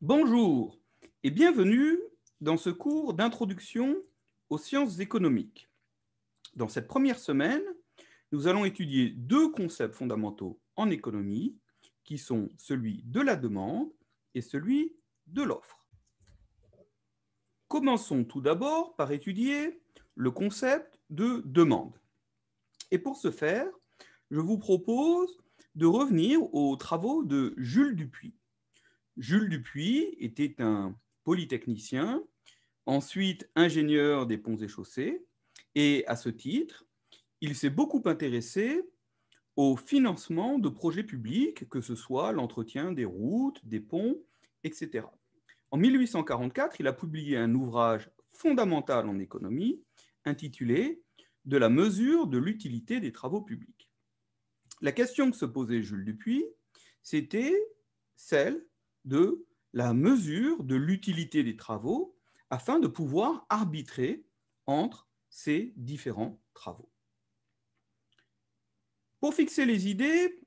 Bonjour et bienvenue dans ce cours d'introduction aux sciences économiques. Dans cette première semaine, nous allons étudier deux concepts fondamentaux en économie qui sont celui de la demande et celui de l'offre. Commençons tout d'abord par étudier le concept de demande. Et pour ce faire, je vous propose de revenir aux travaux de Jules Dupuy. Jules Dupuy était un polytechnicien, ensuite ingénieur des ponts et chaussées, et à ce titre, il s'est beaucoup intéressé au financement de projets publics, que ce soit l'entretien des routes, des ponts, etc. En 1844, il a publié un ouvrage fondamental en économie intitulé « De la mesure de l'utilité des travaux publics ». La question que se posait Jules Dupuy, c'était celle de la mesure de l'utilité des travaux afin de pouvoir arbitrer entre ces différents travaux. Pour fixer les idées,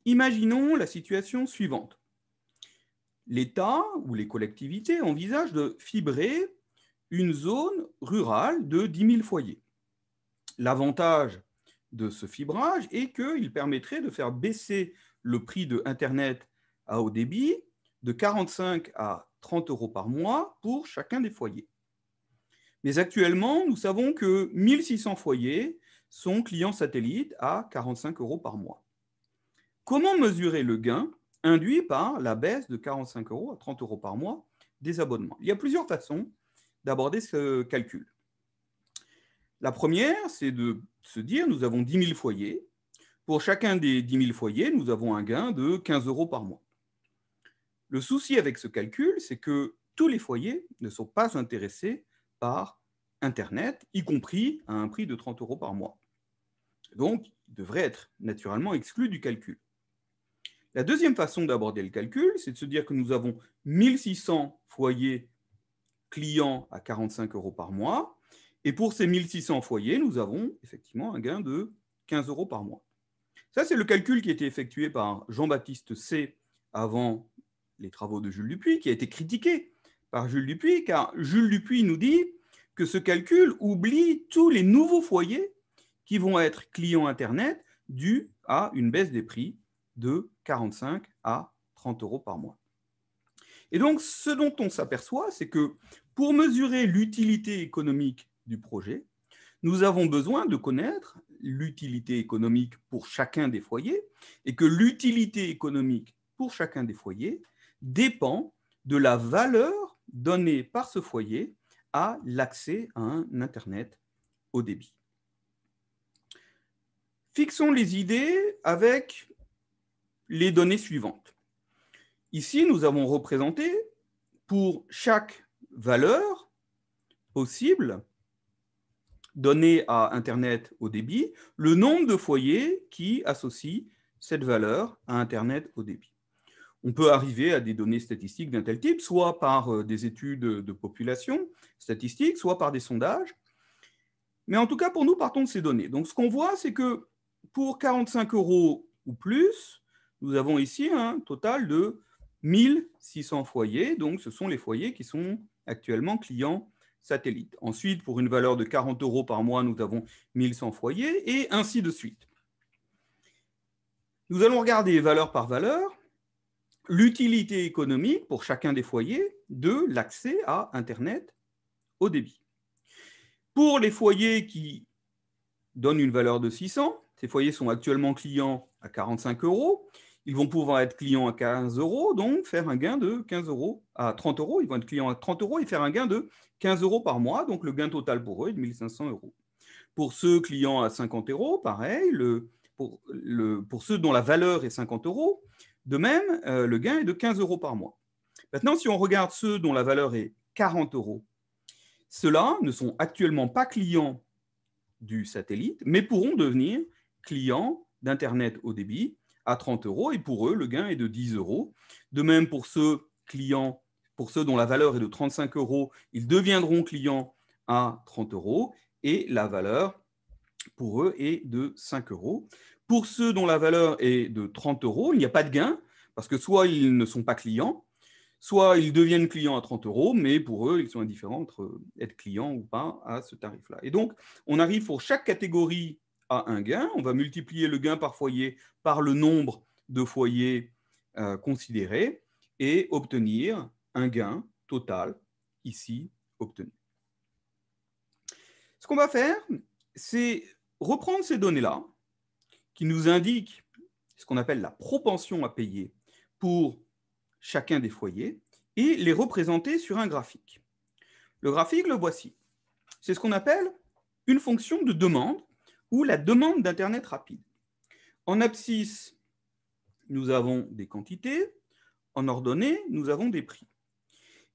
imaginons la situation suivante. L'État ou les collectivités envisagent de fibrer une zone rurale de 10 000 foyers. L'avantage de ce fibrage est qu'il permettrait de faire baisser le prix de Internet à haut débit de 45 à 30 euros par mois pour chacun des foyers. Mais actuellement, nous savons que 1600 foyers sont clients satellites à 45 euros par mois. Comment mesurer le gain induit par la baisse de 45 euros à 30 euros par mois des abonnements? Il y a plusieurs façons d'aborder ce calcul. La première, c'est de se dire, nous avons 10 000 foyers. Pour chacun des 10 000 foyers, nous avons un gain de 15 euros par mois. Le souci avec ce calcul, c'est que tous les foyers ne sont pas intéressés par Internet, y compris à un prix de 30 euros par mois. Donc, ils devraient être naturellement exclus du calcul. La deuxième façon d'aborder le calcul, c'est de se dire que nous avons 1600 foyers clients à 45 euros par mois, et pour ces 1600 foyers, nous avons effectivement un gain de 15 euros par mois. Ça, c'est le calcul qui a été effectué par Jean-Baptiste C. avant les travaux de Jules Dupuy, qui a été critiqué par Jules Dupuy, car Jules Dupuy nous dit que ce calcul oublie tous les nouveaux foyers qui vont être clients Internet dus à une baisse des prix de 45 à 30 euros par mois. Et donc, ce dont on s'aperçoit, c'est que pour mesurer l'utilité économique du projet, nous avons besoin de connaître l'utilité économique pour chacun des foyers et que l'utilité économique pour chacun des foyers dépend de la valeur donnée par ce foyer à l'accès à un Internet haut débit. Fixons les idées avec les données suivantes. Ici, nous avons représenté pour chaque valeur possible donnée à Internet haut débit, le nombre de foyers qui associent cette valeur à Internet haut débit. On peut arriver à des données statistiques d'un tel type, soit par des études de population statistiques, soit par des sondages. Mais en tout cas, pour nous, partons de ces données. Donc, ce qu'on voit, c'est que pour 45 euros ou plus, nous avons ici un total de 1600 foyers. Donc, ce sont les foyers qui sont actuellement clients satellites. Ensuite, pour une valeur de 40 euros par mois, nous avons 1100 foyers, et ainsi de suite. Nous allons regarder valeur par valeur l'utilité économique pour chacun des foyers de l'accès à Internet haut débit. Pour les foyers qui donnent une valeur de 600, ces foyers sont actuellement clients à 45 euros. Ils vont pouvoir être clients à 15 euros, donc faire un gain de 15 euros à 30 euros. Ils vont être clients à 30 euros et faire un gain de 15 euros par mois. Donc le gain total pour eux est de 1500 euros. Pour ceux clients à 50 euros, pareil. Pour ceux dont la valeur est 50 euros, de même, le gain est de 15 euros par mois. Maintenant, si on regarde ceux dont la valeur est 40 euros, ceux-là ne sont actuellement pas clients du satellite, mais pourront devenir clients d'Internet haut débit à 30 euros, et pour eux, le gain est de 10 euros. De même, pour ceux dont la valeur est de 35 euros, ils deviendront clients à 30 euros, et la valeur pour eux est de 5 euros. Pour ceux dont la valeur est de 30 euros, il n'y a pas de gain, parce que soit ils ne sont pas clients, soit ils deviennent clients à 30 €, mais pour eux, ils sont indifférents entre être client ou pas à ce tarif-là. Et donc, on arrive pour chaque catégorie à un gain. On va multiplier le gain par foyer par le nombre de foyers considérés et obtenir un gain total, ici, obtenu. Ce qu'on va faire, c'est reprendre ces données-là, qui nous indiquent ce qu'on appelle la propension à payer pour chacun des foyers, et les représenter sur un graphique. Le graphique, le voici. C'est ce qu'on appelle une fonction de demande, ou la demande d'Internet rapide. En abscisse, nous avons des quantités. En ordonnée, nous avons des prix.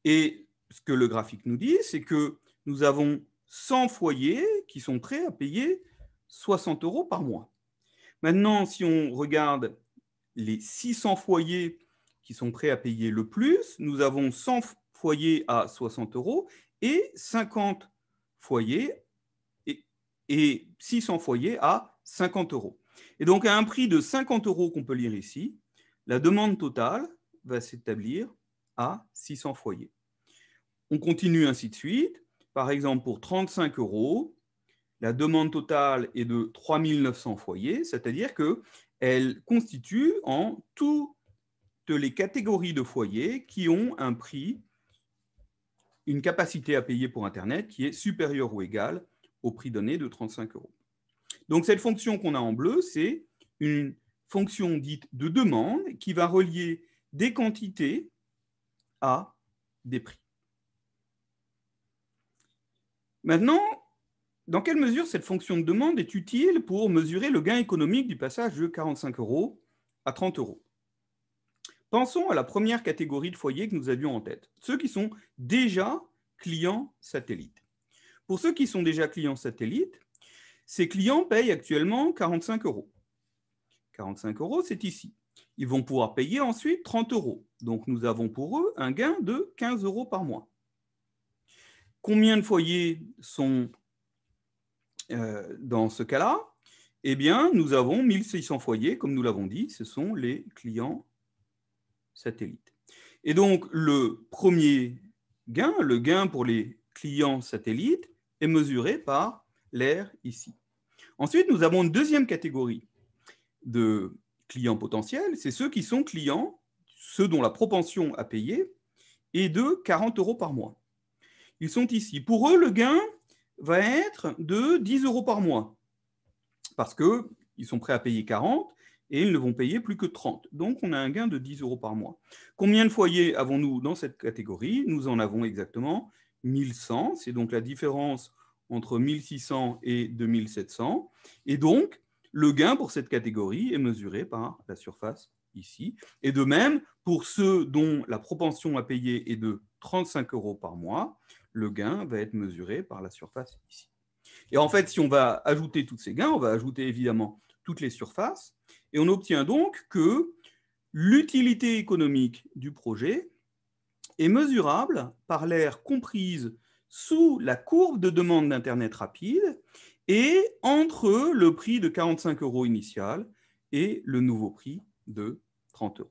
Et ce que le graphique nous dit, c'est que nous avons 100 foyers qui sont prêts à payer 60 € par mois. Maintenant, si on regarde les 600 foyers qui sont prêts à payer le plus, nous avons 100 foyers à 60 € et 50 foyers et 600 foyers à 50 €. Et donc, à un prix de 50 € qu'on peut lire ici, la demande totale va s'établir à 600 foyers. On continue ainsi de suite. Par exemple, pour 35 €, la demande totale est de 3 900 foyers, c'est-à-dire qu'elle constitue en toutes les catégories de foyers qui ont un prix, une capacité à payer pour Internet qui est supérieure ou égale au prix donné de 35 €. Donc cette fonction qu'on a en bleu, c'est une fonction dite de demande qui va relier des quantités à des prix. Maintenant, dans quelle mesure cette fonction de demande est utile pour mesurer le gain économique du passage de 45 € à 30 €? Pensons à la première catégorie de foyers que nous avions en tête, ceux qui sont déjà clients satellites. Pour ceux qui sont déjà clients satellites, ces clients payent actuellement 45 €. 45 €, c'est ici. Ils vont pouvoir payer ensuite 30 €. Donc nous avons pour eux un gain de 15 € par mois. Combien de foyers sont dans ce cas-là? Eh bien, nous avons 1600 foyers, comme nous l'avons dit, ce sont les clients satellites. Et donc, le premier gain, le gain pour les clients satellites, est mesuré par l'aire ici. Ensuite, nous avons une deuxième catégorie de clients potentiels, c'est ceux qui sont clients, ceux dont la propension à payer est de 40 € par mois. Ils sont ici. Pour eux, le gain va être de 10 € par mois, parce qu'ils sont prêts à payer 40 et ils ne vont payer plus que 30. Donc, on a un gain de 10 € par mois. Combien de foyers avons-nous dans cette catégorie? Nous en avons exactement 1100. C'est donc la différence entre 1600 et 2700. Et donc, le gain pour cette catégorie est mesuré par la surface ici. Et de même, pour ceux dont la propension à payer est de 35 € par mois, le gain va être mesuré par la surface ici. Et en fait, si on va ajouter tous ces gains, on va ajouter évidemment toutes les surfaces, et on obtient donc que l'utilité économique du projet est mesurable par l'aire comprise sous la courbe de demande d'Internet rapide et entre le prix de 45 € initial et le nouveau prix de 30 €.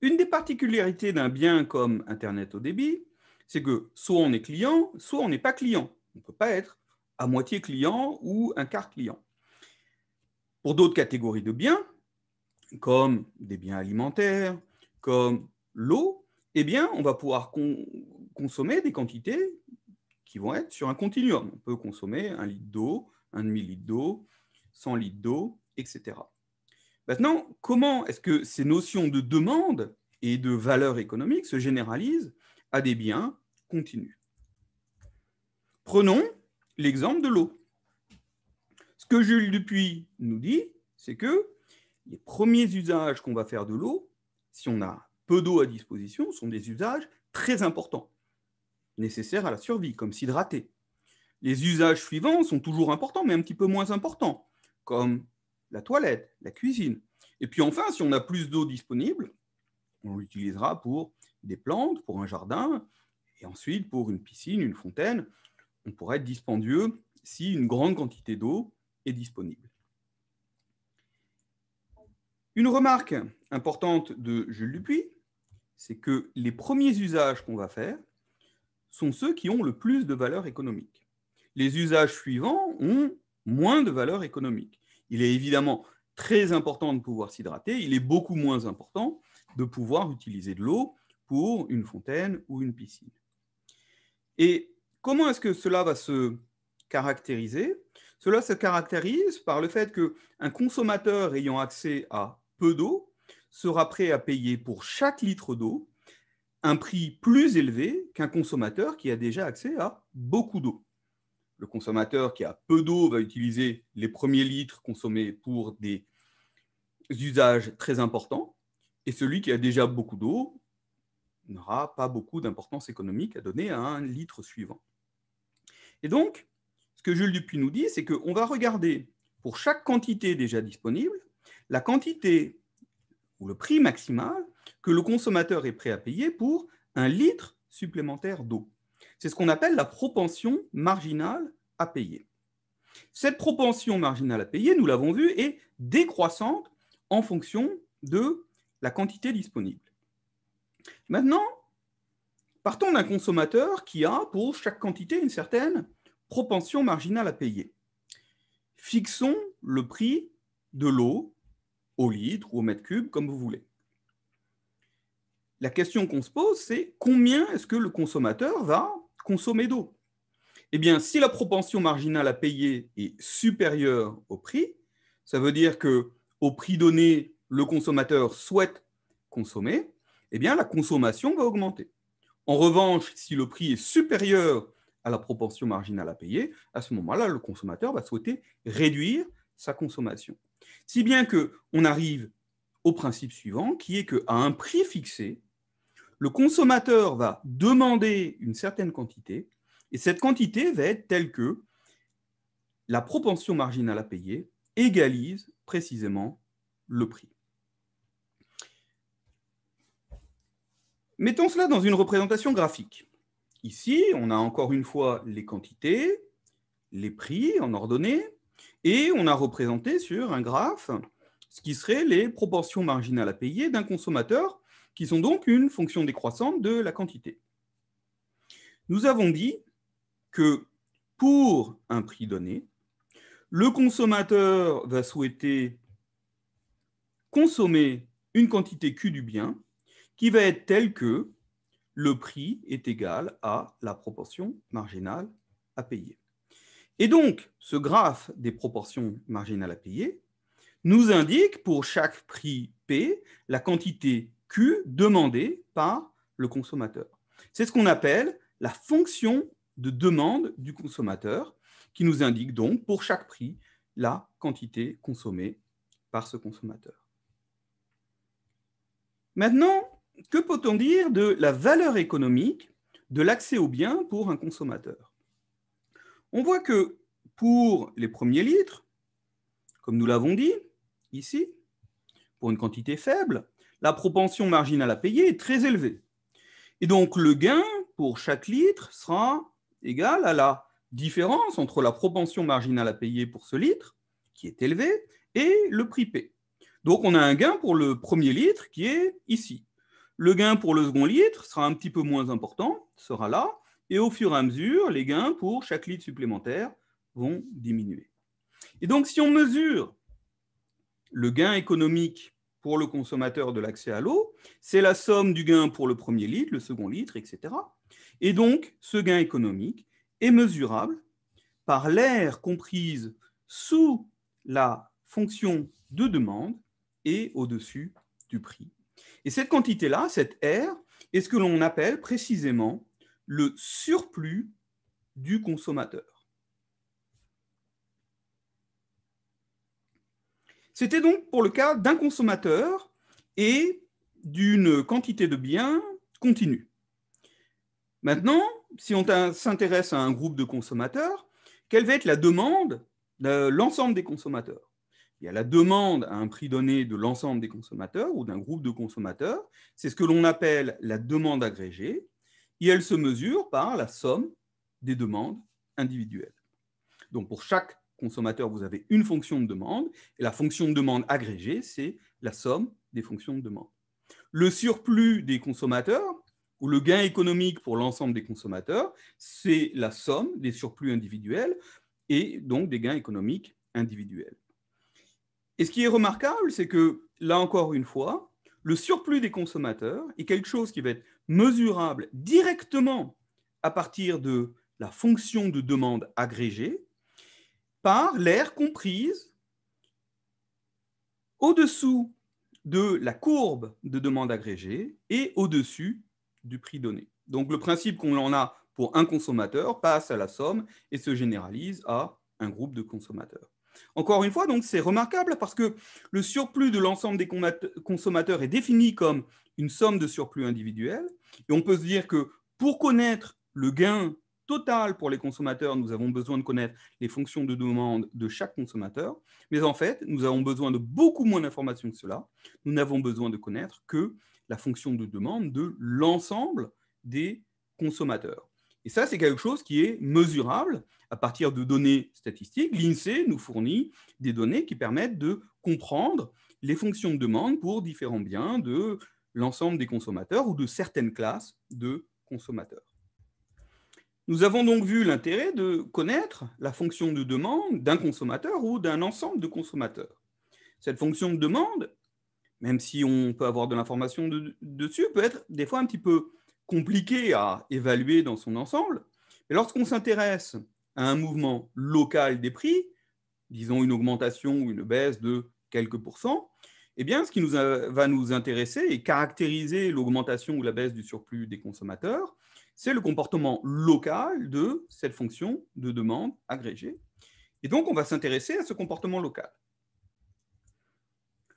Une des particularités d'un bien comme Internet haut débit, c'est que soit on est client, soit on n'est pas client. On ne peut pas être à moitié client ou un quart client. Pour d'autres catégories de biens, comme des biens alimentaires, comme l'eau, eh bien, on va pouvoir consommer des quantités qui vont être sur un continuum. On peut consommer 1 litre d'eau, un demi-litre d'eau, 100 litres d'eau, etc. Maintenant, comment est-ce que ces notions de demande et de valeur économique se généralisent à des biens continus? Prenons l'exemple de l'eau. Ce que Jules Dupuy nous dit, c'est que les premiers usages qu'on va faire de l'eau, si on a peu d'eau à disposition, sont des usages très importants, nécessaires à la survie, comme s'hydrater. Les usages suivants sont toujours importants, mais un petit peu moins importants, comme la toilette, la cuisine. Et puis enfin, si on a plus d'eau disponible, on l'utilisera pour des plantes, pour un jardin, et ensuite pour une piscine, une fontaine. On pourrait être dispendieux si une grande quantité d'eau est disponible. Une remarque importante de Jules Dupuy, c'est que les premiers usages qu'on va faire sont ceux qui ont le plus de valeur économique. Les usages suivants ont moins de valeur économique. Il est évidemment très important de pouvoir s'hydrater, il est beaucoup moins important de pouvoir utiliser de l'eau pour une fontaine ou une piscine. Et comment est-ce que cela va se caractériser? Cela se caractérise par le fait qu'un consommateur ayant accès à peu d'eau sera prêt à payer pour chaque litre d'eau un prix plus élevé qu'un consommateur qui a déjà accès à beaucoup d'eau. Le consommateur qui a peu d'eau va utiliser les premiers litres consommés pour des usages très importants, et celui qui a déjà beaucoup d'eau n'aura pas beaucoup d'importance économique à donner à un litre suivant. Et donc, ce que Jules Dupuy nous dit, c'est qu'on va regarder pour chaque quantité déjà disponible, la quantité ou le prix maximal que le consommateur est prêt à payer pour un litre supplémentaire d'eau. C'est ce qu'on appelle la propension marginale à payer. Cette propension marginale à payer, nous l'avons vu, est décroissante en fonction de la quantité disponible. Maintenant, partons d'un consommateur qui a pour chaque quantité une certaine propension marginale à payer. Fixons le prix de l'eau au litre ou au mètre cube, comme vous voulez. La question qu'on se pose, c'est combien est-ce que le consommateur va consommer d'eau? Eh bien, si la propension marginale à payer est supérieure au prix, ça veut dire qu'au prix donné, le consommateur souhaite consommer, eh bien, la consommation va augmenter. En revanche, si le prix est supérieur à la propension marginale à payer, à ce moment-là, le consommateur va souhaiter réduire sa consommation. Si bien qu'on arrive au principe suivant, qui est qu'à un prix fixé, le consommateur va demander une certaine quantité, et cette quantité va être telle que la propension marginale à payer égalise précisément le prix. Mettons cela dans une représentation graphique. Ici, on a encore une fois les quantités, les prix en ordonnée, et on a représenté sur un graphe ce qui serait les proportions marginales à payer d'un consommateur, qui sont donc une fonction décroissante de la quantité. Nous avons dit que pour un prix donné, le consommateur va souhaiter consommer une quantité Q du bien qui va être telle que le prix est égal à la proportion marginale à payer. Et donc, ce graphe des proportions marginales à payer nous indique pour chaque prix P la quantité Q demandée par le consommateur. C'est ce qu'on appelle la fonction de demande du consommateur, qui nous indique donc pour chaque prix la quantité consommée par ce consommateur. Maintenant, que peut-on dire de la valeur économique de l'accès aux biens pour un consommateur? On voit que pour les premiers litres, comme nous l'avons dit ici, pour une quantité faible, la propension marginale à payer est très élevée. Et donc le gain pour chaque litre sera égal à la différence entre la propension marginale à payer pour ce litre, qui est élevée, et le prix P. Donc on a un gain pour le premier litre qui est ici. Le gain pour le second litre sera un petit peu moins important, sera là, et au fur et à mesure, les gains pour chaque litre supplémentaire vont diminuer. Et donc si on mesure le gain économique pour le consommateur de l'accès à l'eau, c'est la somme du gain pour le premier litre, le second litre, etc. Et donc, ce gain économique est mesurable par l'aire comprise sous la fonction de demande et au-dessus du prix. Et cette quantité-là, cette R, est ce que l'on appelle précisément le surplus du consommateur. C'était donc pour le cas d'un consommateur et d'une quantité de biens continue. Maintenant, si on s'intéresse à un groupe de consommateurs, quelle va être la demande de l'ensemble des consommateurs? Il y a la demande à un prix donné de l'ensemble des consommateurs ou d'un groupe de consommateurs. C'est ce que l'on appelle la demande agrégée, et elle se mesure par la somme des demandes individuelles. Donc pour chaque consommateur, vous avez une fonction de demande, et la fonction de demande agrégée, c'est la somme des fonctions de demande. Le surplus des consommateurs, ou le gain économique pour l'ensemble des consommateurs, c'est la somme des surplus individuels et donc des gains économiques individuels. Et ce qui est remarquable, c'est que, là encore une fois, le surplus des consommateurs est quelque chose qui va être mesurable directement à partir de la fonction de demande agrégée par l'aire comprise au-dessous de la courbe de demande agrégée et au-dessus du prix donné. Donc le principe qu'on en a pour un consommateur passe à la somme et se généralise à un groupe de consommateurs. Encore une fois, donc c'est remarquable parce que le surplus de l'ensemble des consommateurs est défini comme une somme de surplus individuels. Et on peut se dire que pour connaître le gain total pour les consommateurs, nous avons besoin de connaître les fonctions de demande de chaque consommateur. Mais en fait, nous avons besoin de beaucoup moins d'informations que cela. Nous n'avons besoin de connaître que la fonction de demande de l'ensemble des consommateurs. Et ça, c'est quelque chose qui est mesurable à partir de données statistiques. L'INSEE nous fournit des données qui permettent de comprendre les fonctions de demande pour différents biens de l'ensemble des consommateurs ou de certaines classes de consommateurs. Nous avons donc vu l'intérêt de connaître la fonction de demande d'un consommateur ou d'un ensemble de consommateurs. Cette fonction de demande, même si on peut avoir de l'information dessus, peut être des fois un petit peu compliquée à évaluer dans son ensemble. Mais lorsqu'on s'intéresse à un mouvement local des prix, disons une augmentation ou une baisse de quelques pourcents, eh bien, ce qui va nous intéresser et caractériser l'augmentation ou la baisse du surplus des consommateurs, c'est le comportement local de cette fonction de demande agrégée. Et donc, on va s'intéresser à ce comportement local.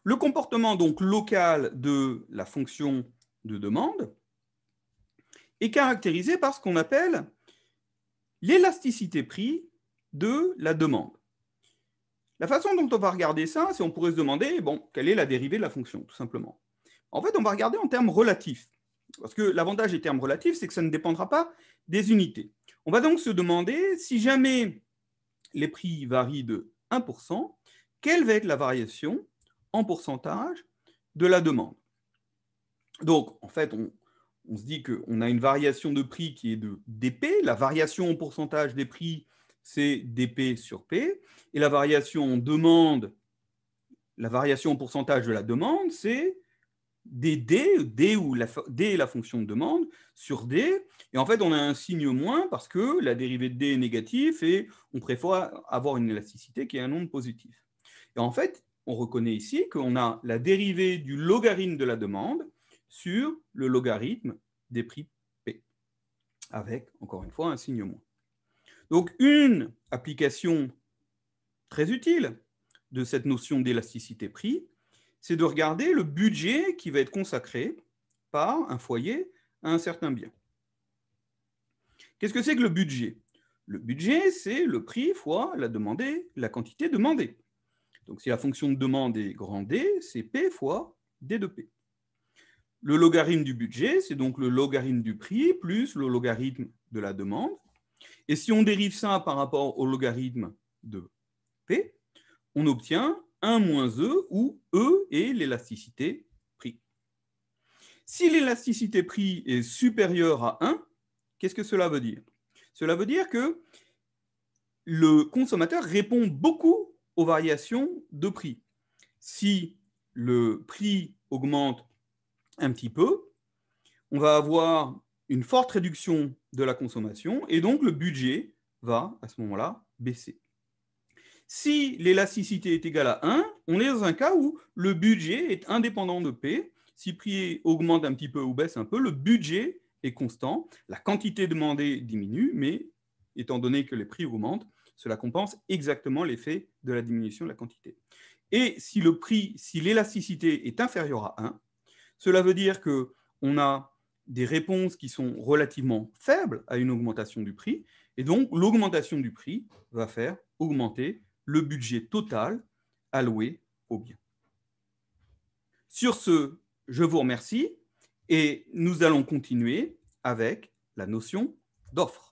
Le comportement donc local de la fonction de demande est caractérisé par ce qu'on appelle l'élasticité prix de la demande. La façon dont on va regarder ça, c'est on pourrait se demander, bon, quelle est la dérivée de la fonction, tout simplement. En fait, on va regarder en termes relatifs. Parce que l'avantage des termes relatifs, c'est que ça ne dépendra pas des unités. On va donc se demander, si jamais les prix varient de 1%, quelle va être la variation en pourcentage de la demande. Donc, en fait, on se dit qu'on a une variation de prix qui est de dP. La variation en pourcentage des prix, c'est dP sur P. Et la variation en demande, la variation en pourcentage de la demande, c'est dd, D est la fonction de demande, sur D. Et en fait, on a un signe moins parce que la dérivée de D est négative et on préfère avoir une élasticité qui est un nombre positif. Et en fait, on reconnaît ici qu'on a la dérivée du logarithme de la demande sur le logarithme des prix P, avec, encore une fois, un signe moins. Donc, une application très utile de cette notion d'élasticité prix, c'est de regarder le budget qui va être consacré par un foyer à un certain bien. Qu'est-ce que c'est que le budget? Le budget, c'est le prix fois la quantité demandée. Donc, si la fonction de demande est grand D, c'est P fois D de P. Le logarithme du budget, c'est donc le logarithme du prix plus le logarithme de la demande. Et si on dérive ça par rapport au logarithme de P, on obtient 1 moins E, où E est l'élasticité prix. Si l'élasticité prix est supérieure à 1, qu'est-ce que cela veut dire? Cela veut dire que le consommateur répond beaucoup aux variations de prix. Si le prix augmente un petit peu, on va avoir une forte réduction de la consommation et donc le budget va, à ce moment-là, baisser. Si l'élasticité est égale à 1, on est dans un cas où le budget est indépendant de P. Si le prix augmente un petit peu ou baisse un peu, le budget est constant. La quantité demandée diminue, mais étant donné que les prix augmentent, cela compense exactement l'effet de la diminution de la quantité. Et si l'élasticité est inférieure à 1, cela veut dire qu'on a des réponses qui sont relativement faibles à une augmentation du prix, et donc l'augmentation du prix va faire augmenter le budget total alloué au bien. Sur ce, je vous remercie et nous allons continuer avec la notion d'offre.